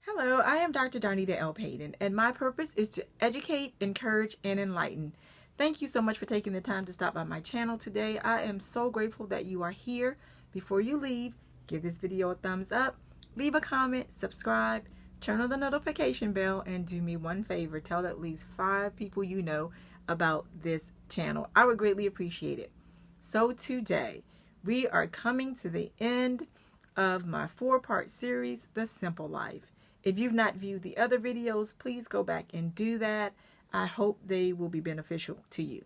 Hello, I am Dr. Darnita Payden, and my purpose is to educate, encourage, and enlighten. Thank you so much for taking the time to stop by my channel today. I am so grateful that you are here. Before you leave, give this video a thumbs up, leave a comment, subscribe, turn on the notification bell, and do me one favor, tell at least 5 people you know about this channel. I would greatly appreciate it. So today, we are coming to the end of my 4-part series, The Simple Life. If you've not viewed the other videos, please go back and do that. I hope they will be beneficial to you.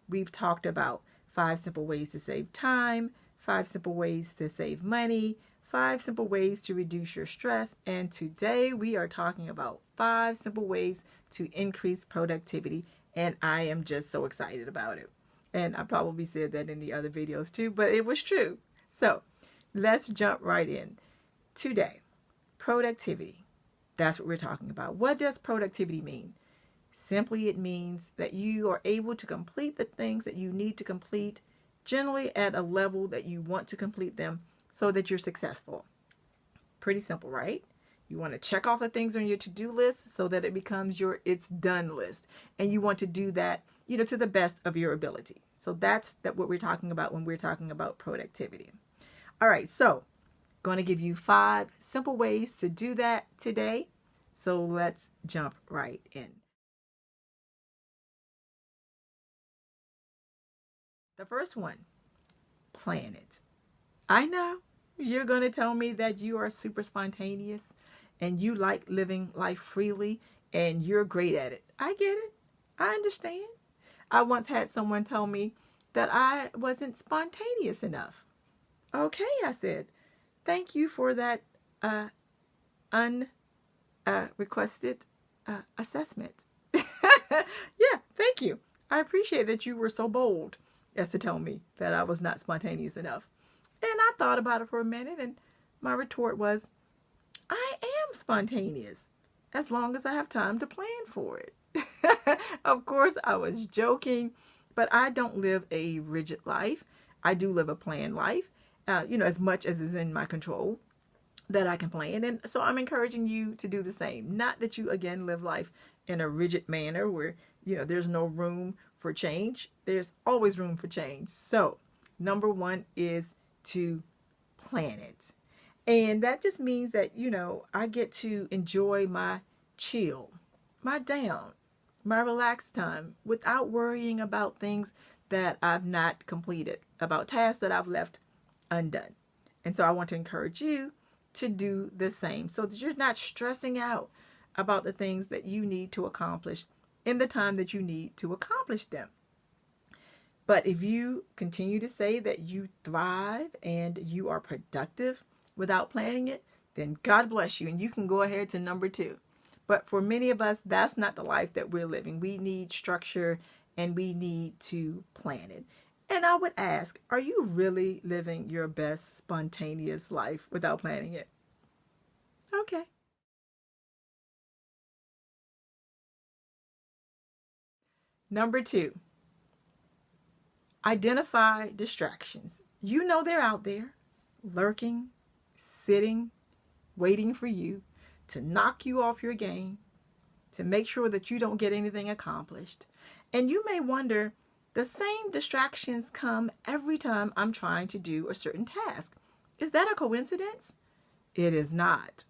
We've talked about 5 simple ways to save time, 5 simple ways to save money, 5 simple ways to reduce your stress, and today we are talking about 5 simple ways to increase productivity, and I am just so excited about it. And I probably said that in the other videos too, but it was true. So let's jump right in. Today, productivity. That's what we're talking about. What does productivity mean? Simply, it means that you are able to complete the things that you need to complete, generally at a level that you want to complete them so that you're successful. Pretty simple, right? You want to check off the things on your to-do list so that it becomes your it's done list. And you want to do that, to the best of your ability. So that's what we're talking about when we're talking about productivity. All right, so going to give you 5 simple ways to do that today. So let's jump right in. The first one, plan it. I know you're going to tell me that you are super spontaneous and you like living life freely and you're great at it. I get it. I understand. I once had someone tell me that I wasn't spontaneous enough. Okay, I said. Thank you for that unrequested assessment. Yeah, thank you. I appreciate that you were so bold as to tell me that I was not spontaneous enough. And I thought about it for a minute, and my retort was, I am spontaneous, as long as I have time to plan for it. Of course, I was joking, but I don't live a rigid life. I do live a planned life. As much as is in my control that I can plan. And so I'm encouraging you to do the same. Not that you, again, live life in a rigid manner where, there's no room for change. There's always room for change. So number 1 is to plan it. And that just means that, I get to enjoy my chill, my down, my relaxed time without worrying about things that I've not completed, about tasks that I've left undone. And so I want to encourage you to do the same so that you're not stressing out about the things that you need to accomplish in the time that you need to accomplish them. But if you continue to say that you thrive and you are productive without planning it, then God bless you and you can go ahead to number 2. But for many of us, that's not the life that we're living. We need structure and we need to plan it. And I would ask, are you really living your best spontaneous life without planning it? Okay. Number 2, identify distractions. You know they're out there, lurking, sitting, waiting for you to knock you off your game, to make sure that you don't get anything accomplished. And you may wonder, the same distractions come every time I'm trying to do a certain task. Is that a coincidence? It is not.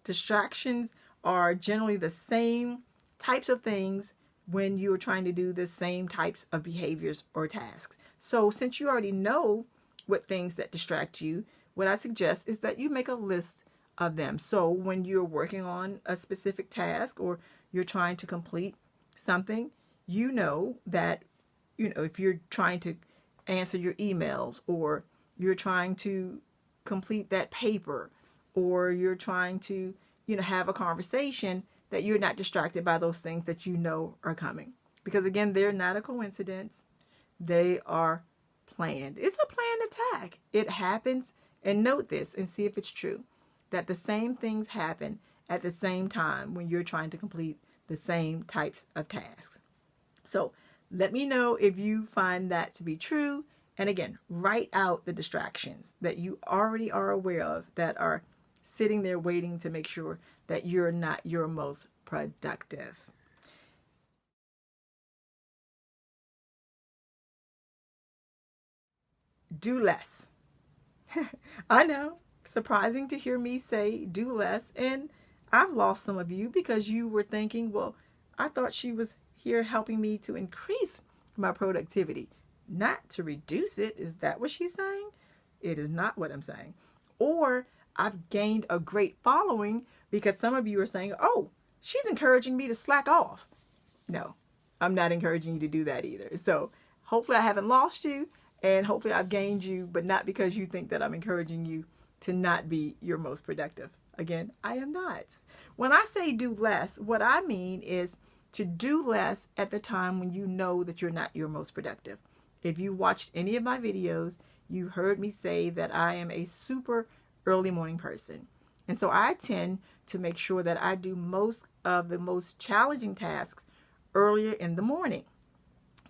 Distractions are generally the same types of things when you're trying to do the same types of behaviors or tasks. So since you already know what things that distract you, what I suggest is that you make a list of them. So when you're working on a specific task or you're trying to complete something, you know that if you're trying to answer your emails or you're trying to complete that paper or you're trying to, have a conversation, that you're not distracted by those things that are coming. Because again, they're not a coincidence. They are planned. It's a planned attack. It happens, and note this and see if it's true, that the same things happen at the same time when you're trying to complete the same types of tasks. So let me know if you find that to be true. And again, write out the distractions that you already are aware of that are sitting there waiting to make sure that you're not your most productive. Do less. I know, surprising to hear me say do less. And I've lost some of you because you were thinking, well, I thought she was here helping me to increase my productivity, not to reduce it. Is that what she's saying? It is not what I'm saying. Or I've gained a great following because some of you are saying, oh, she's encouraging me to slack off. No, I'm not encouraging you to do that either. So hopefully I haven't lost you, and hopefully I've gained you, but not because you think that I'm encouraging you to not be your most productive. Again, I am not. When I say do less, what I mean is to do less at the time when you know that you're not your most productive. If you watched any of my videos, you heard me say that I am a super early morning person. And so I tend to make sure that I do most of the most challenging tasks earlier in the morning,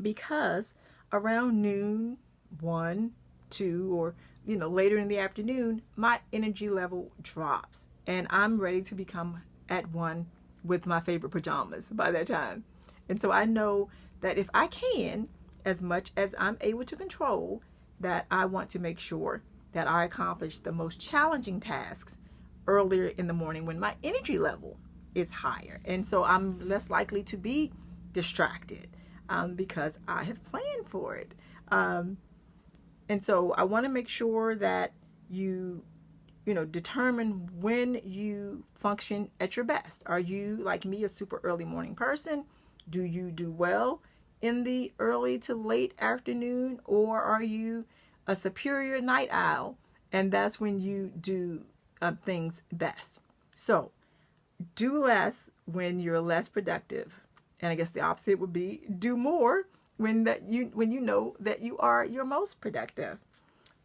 because around noon, 1, 2, or later in the afternoon, my energy level drops and I'm ready to become at one with my favorite pajamas by that time. And so I know that if I can, as much as I'm able to control, that I want to make sure that I accomplish the most challenging tasks earlier in the morning when my energy level is higher. And so I'm less likely to be distracted because I have planned for it. And so I want to make sure that you determine when you function at your best. Are you, like me, a super early morning person? Do you do well in the early to late afternoon? Or are you a superior night owl, and that's when you do things best? So do less when you're less productive. And I guess the opposite would be do more when you know that you are your most productive.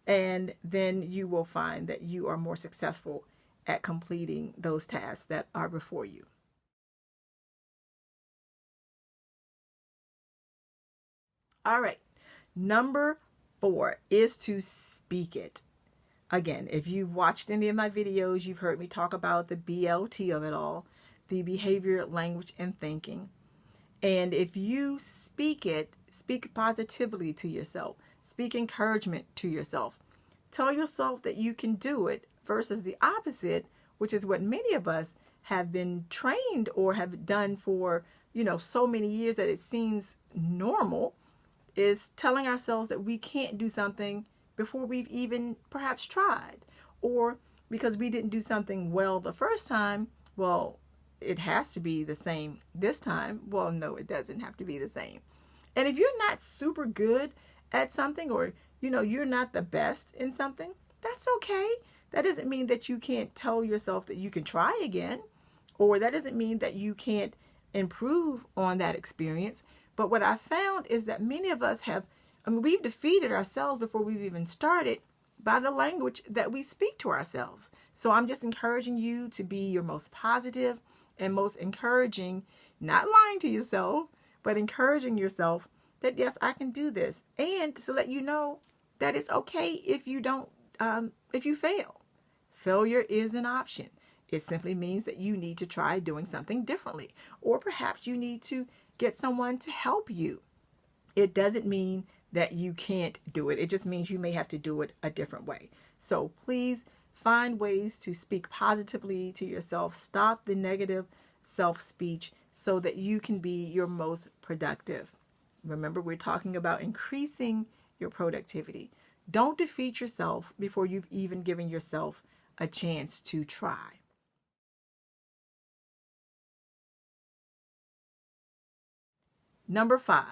And then you will find that you are more successful at completing those tasks that are before you. All right. Number 4 is to speak it. Again, if you've watched any of my videos, you've heard me talk about the BLT of it all, the behavior, language, and thinking. And if you speak it, speak positively to yourself, speak encouragement to yourself. Tell yourself that you can do it versus the opposite, which is what many of us have been trained or have done for, so many years that it seems normal, is telling ourselves that we can't do something before we've even perhaps tried. Or because we didn't do something well the first time, well, it has to be the same this time. Well, no, it doesn't have to be the same. And if you're not super good at something, or you're not the best in something, that's okay. That doesn't mean that you can't tell yourself that you can try again, or that doesn't mean that you can't improve on that experience. But what I found is that many of us we've defeated ourselves before we've even started by the language that we speak to ourselves. So I'm just encouraging you to be your most positive and most encouraging, not lying to yourself, but encouraging yourself that, yes, I can do this. And to let you know that it's okay if you don't, if you fail. Failure is an option. It simply means that you need to try doing something differently, or perhaps you need to get someone to help you. It doesn't mean that you can't do it. It just means you may have to do it a different way. So please find ways to speak positively to yourself. Stop the negative self-speech so that you can be your most productive. Remember, we're talking about increasing your productivity. Don't defeat yourself before you've even given yourself a chance to try. Number 5,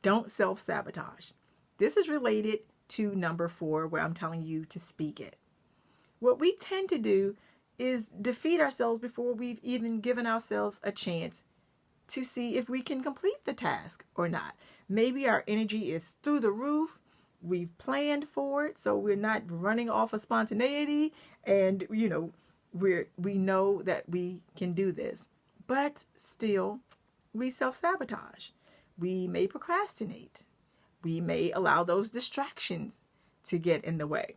don't self-sabotage. This is related to number 4, where I'm telling you to speak it. What we tend to do is defeat ourselves before we've even given ourselves a chance to see if we can complete the task or not. Maybe our energy is through the roof. We've planned for it, so we're not running off of spontaneity, and we know that we can do this. But still, we self-sabotage. We may procrastinate. We may allow those distractions to get in the way.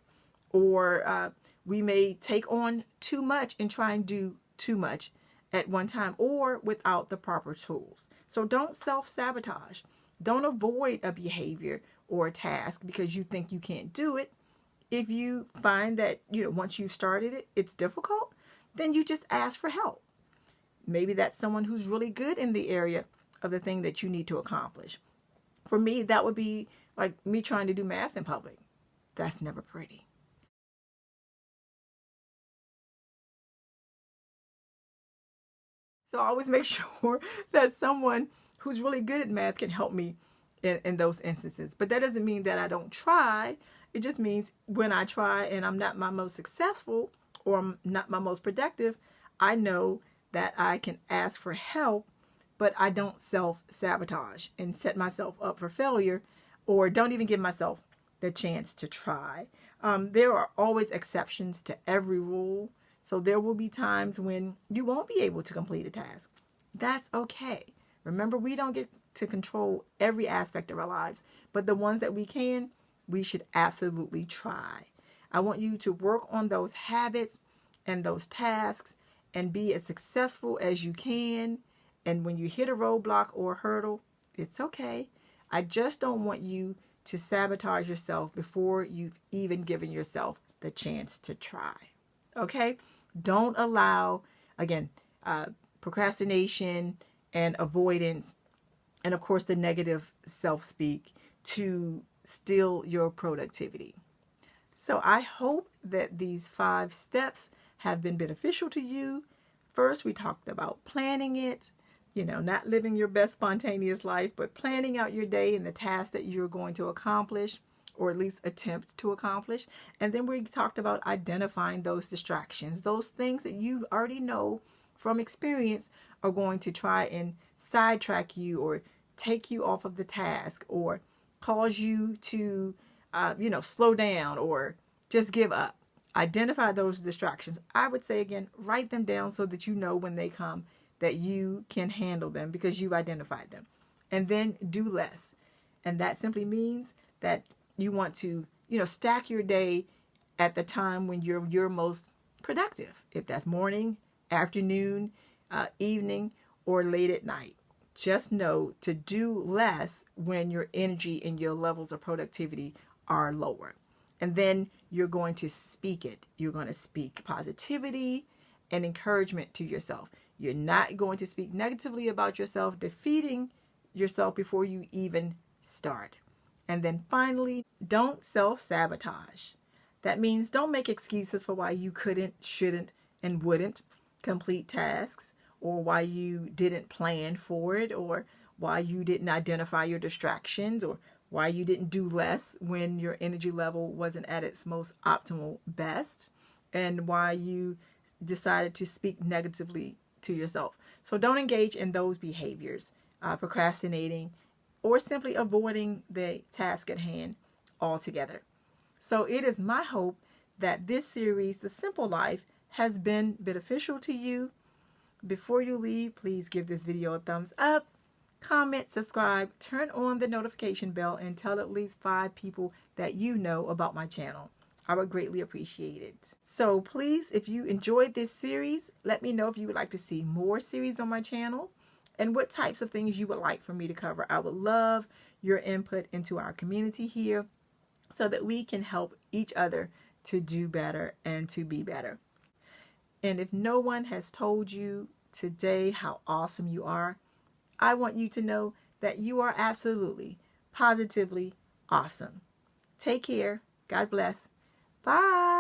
Or We may take on too much and try and do too much at one time or without the proper tools. So don't self-sabotage. Don't avoid a behavior or a task because you think you can't do it. If you find that, once you've started it, it's difficult, then you just ask for help. Maybe that's someone who's really good in the area of the thing that you need to accomplish. For me, that would be like me trying to do math in public. That's never pretty. So I always make sure that someone who's really good at math can help me in those instances. But that doesn't mean that I don't try. It just means when I try and I'm not my most successful or I'm not my most productive, I know that I can ask for help, but I don't self-sabotage and set myself up for failure or don't even give myself the chance to try. There are always exceptions to every rule. So there will be times when you won't be able to complete a task. That's okay. Remember, we don't get to control every aspect of our lives, but the ones that we can, we should absolutely try. I want you to work on those habits and those tasks and be as successful as you can. And when you hit a roadblock or a hurdle, it's okay. I just don't want you to sabotage yourself before you've even given yourself the chance to try. Okay? Don't allow, again, procrastination and avoidance, and of course the negative self-speak to steal your productivity. So I hope that these 5 steps have been beneficial to you. First, we talked about planning it, not living your best spontaneous life, but planning out your day and the tasks that you're going to accomplish, or at least attempt to accomplish. And then we talked about identifying those distractions, those things that you already know from experience are going to try and sidetrack you or take you off of the task or cause you to, slow down or just give up. Identify those distractions. I would say, again, write them down so that you know when they come that you can handle them because you've identified them. And then do less. And that simply means that you want to, stack your day at the time when you're most productive. If that's morning, afternoon, evening, or late at night. Just know to do less when your energy and your levels of productivity are lower. And then you're going to speak it. You're going to speak positivity and encouragement to yourself. You're not going to speak negatively about yourself, defeating yourself before you even start. And then finally, don't self-sabotage. That means don't make excuses for why you couldn't, shouldn't, and wouldn't complete tasks, or why you didn't plan for it, or why you didn't identify your distractions, or why you didn't do less when your energy level wasn't at its most optimal best, and why you decided to speak negatively to yourself. So don't engage in those behaviors, procrastinating, or simply avoiding the task at hand altogether. So it is my hope that this series, The Simple Life, has been beneficial to you. Before you leave, please give this video a thumbs up, comment, subscribe, turn on the notification bell, and tell at least 5 people that you know about my channel. I would greatly appreciate it. So please, if you enjoyed this series, let me know if you would like to see more series on my channel and what types of things you would like for me to cover. I would love your input into our community here so that we can help each other to do better and to be better. And if no one has told you today how awesome you are, I want you to know that you are absolutely, positively awesome. Take care. God bless. Bye.